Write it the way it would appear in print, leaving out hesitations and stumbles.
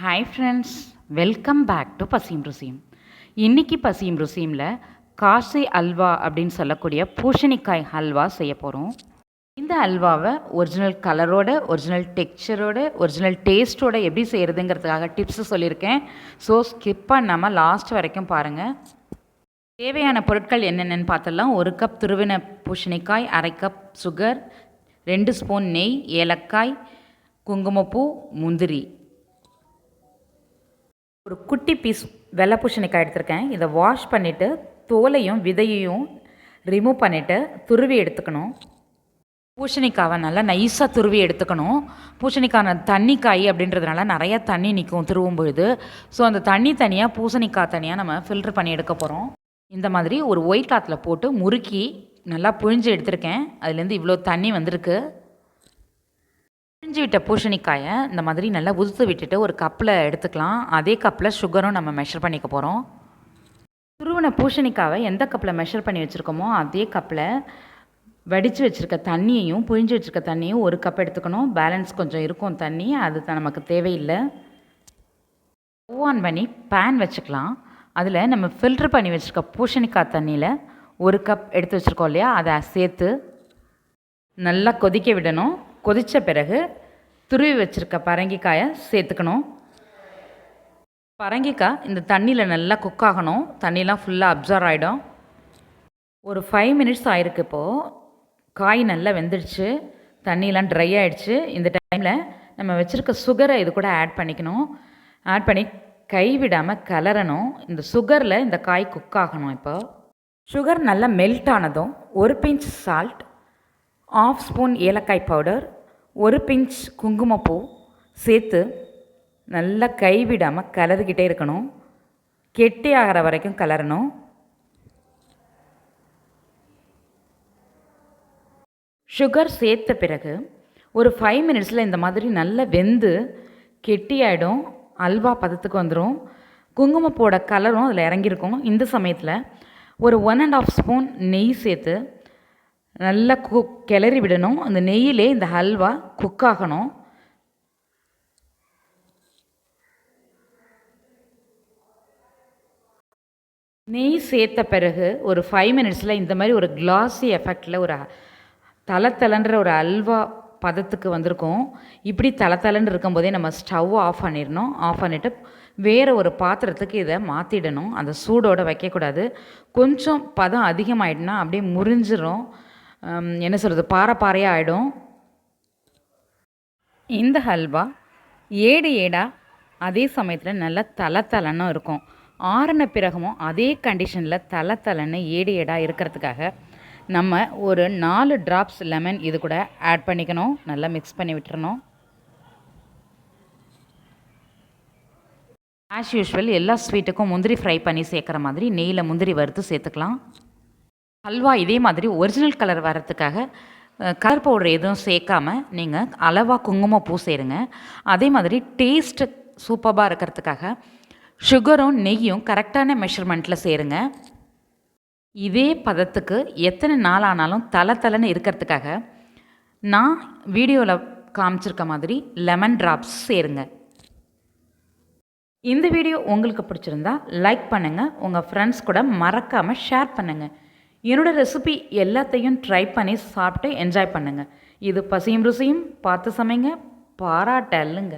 Hi friends, welcome back to பசியும் ருசியும். இன்றைக்கி பசியும் ருசியமில் காசி அல்வா அப்படின்னு சொல்லக்கூடிய பூஷணிக்காய் ஹல்வா செய்ய போகிறோம். இந்த அல்வாவை ஒரிஜினல் கலரோட, ஒரிஜினல் டெக்ஸ்சரோட, ஒரிஜினல் டேஸ்ட்டோட எப்படி செய்கிறதுங்கிறதுக்காக டிப்ஸு சொல்லியிருக்கேன். ஸோ ஸ்கிப் பண்ணாமல் லாஸ்ட் வரைக்கும் பாருங்கள். தேவையான பொருட்கள் என்னென்னு பார்த்தலாம். 1 கப் துருவின பூஷணிக்காய், 1/2 கப் சுகர், 2 ஸ்பூன் நெய், ஏலக்காய், குங்குமப்பூ, முந்திரி. ஒரு குட்டி பீஸ் வெள்ளை பூசணிக்காய் எடுத்திருக்கேன். இதை வாஷ் பண்ணிவிட்டு தோலையும் விதையையும் ரிமூவ் பண்ணிவிட்டு துருவி எடுத்துக்கணும். பூசணிக்காவை நல்லா நைஸாக துருவி எடுத்துக்கணும். பூசணிக்காய் தண்ணி காய் அப்படின்றதுனால நிறையா தண்ணி நிற்கும் துருவும் பொழுது. ஸோ அந்த தண்ணி தனியாக, பூசணிக்காய் தனியாக நம்ம ஃபில்ட்ரு பண்ணி எடுக்க போகிறோம். இந்த மாதிரி ஒரு ஒயிட் கிளாத்தில் போட்டு முறுக்கி நல்லா புழிஞ்சு எடுத்திருக்கேன். அதுலேருந்து இவ்வளோ தண்ணி வந்திருக்கு. புழிஞ்சு விட்ட பூசணிக்காயை இந்த மாதிரி நல்லா உதுத்து விட்டுட்டு ஒரு கப்பில் எடுத்துக்கலாம். அதே கப்பில் சுகரும் நம்ம மெஷர் பண்ணிக்க போகிறோம். துருவின பூசணிக்காவை எந்த கப்பில் மெஷர் பண்ணி வச்சுருக்கோமோ அதே கப்பில் வடித்து வச்சுருக்க தண்ணியையும் புழிஞ்சு வச்சுருக்க தண்ணியும் 1 கப் எடுத்துக்கணும். பேலன்ஸ் கொஞ்சம் இருக்கும் தண்ணி, அது நமக்கு தேவையில்லை. ஸ்டவ் ஆன் பண்ணி பேன் வச்சுக்கலாம். அதில் நம்ம ஃபில்ட்ரு பண்ணி வச்சுருக்க பூசணிக்காய் தண்ணியில் 1 கப் எடுத்து வச்சுருக்கோம் இல்லையா, அதை சேர்த்து நல்லா கொதிக்க விடணும். கொதித்த பிறகு துருவி வச்சுருக்க பரங்கிக்காயை சேர்த்துக்கணும். பரங்கிக்காய் இந்த தண்ணியில் நல்லா குக் ஆகணும். தண்ணிலாம் ஃபுல்லாக அப்சர்வ் ஆகிடும். ஒரு 5 மினிட்ஸ் ஆகிருக்கு. இப்போது காய் நல்லா வெந்துடுச்சு, தண்ணியெலாம் ட்ரை ஆகிடுச்சு. இந்த டைமில் நம்ம வச்சுருக்க சுகரை இது கூட ஆட் பண்ணிக்கணும். ஆட் பண்ணி கைவிடாமல் கிளறணும். இந்த சுகரில் இந்த காய் குக் ஆகணும். இப்போ சுகர் நல்லா மெல்ட் ஆனதும் 1 பிஞ்ச் சால்ட், 1/2 ஸ்பூன் ஏலக்காய் பவுடர், 1 பிஞ்ச் குங்குமப்பூ சேர்த்து நல்லா கைவிடாமல் கிளறிக்கிட்டே இருக்கணும். கெட்டி ஆகிற வரைக்கும் கிளறணும். சுகர் சேர்த்த பிறகு ஒரு 5 மினிட்ஸில் இந்த மாதிரி நல்லா வெந்து கெட்டியாயிடும். அல்வா பதத்துக்கு வந்துடும். குங்குமப்பூவோட கலரும் அதில் இறங்கியிருக்கும். இந்த சமயத்தில் ஒரு 1.5 ஸ்பூன் நெய் சேர்த்து நல்லா கிளறி விடணும். அந்த நெய்யிலே இந்த ஹல்வா குக் ஆகணும். நெய் சேர்த்த பிறகு ஒரு 5 மினிட்ஸில் இந்த மாதிரி ஒரு கிளாஸி எஃபெக்டில் ஒரு தளத்தலன்ற ஒரு அல்வா பதத்துக்கு வந்திருக்கும். இப்படி தளத்தலன்னு இருக்கும்போதே நம்ம ஸ்டவ் ஆஃப் பண்ணிடணும். ஆஃப் பண்ணிவிட்டு வேறு ஒரு பாத்திரத்துக்கு இதை மாற்றிடணும். அந்த சூடோடு வைக்கக்கூடாது. கொஞ்சம் பதம் அதிகமாகிடுனா அப்படியே முறிஞ்சிரும். என்ன சொல்கிறது, பாறையாக ஆகிடும். இந்த ஹல்வா ஏடாக அதே சமயத்தில் நல்லா தளன்னு இருக்கும். ஆறின பிறகும் அதே கண்டிஷனில் தளன்னு ஏடாக இருக்கிறதுக்காக நம்ம ஒரு 4 ட்ராப்ஸ் லெமன் இது கூட ஆட் பண்ணிக்கணும். நல்லா மிக்ஸ் பண்ணி விட்டுறணும். ஆஸ் யூஷுவல் எல்லா ஸ்வீட்டுக்கும் முந்திரி ஃப்ரை பண்ணி சேர்க்குற மாதிரி நெய்யில் முந்திரி வறுத்து சேர்த்துக்கலாம். ஹல்வா இதே மாதிரி ஒரிஜினல் கலர் வரத்துக்காக கலர் பவுடர் எதுவும் சேர்க்காமல் நீங்கள் அளவாக குங்குமப்பூ சேருங்க. அதே மாதிரி டேஸ்ட்டு சூப்பராக இருக்கிறதுக்காக சுகரும் நெய்யும் கரெக்டான மெஷர்மெண்ட்டில் சேருங்க. இதே பதத்துக்கு எத்தனை நாள் ஆனாலும் தளன்னு இருக்கிறதுக்காக நான் வீடியோவில் காமிச்சிருக்க மாதிரி லெமன் ட்ராப்ஸ் சேருங்க. இந்த வீடியோ உங்களுக்கு பிடிச்சிருந்தா லைக் பண்ணுங்கள். உங்கள் ஃப்ரெண்ட்ஸ் கூட மறக்காமல் ஷேர் பண்ணுங்கள். என்னோடய ரெசிபி எல்லாத்தையும் ட்ரை பண்ணி சாப்பிட்டு என்ஜாய் பண்ணுங்கள். இது பசியும் ருசியும். பார்த்து சமைங்க, பாராட்டல்லுங்க.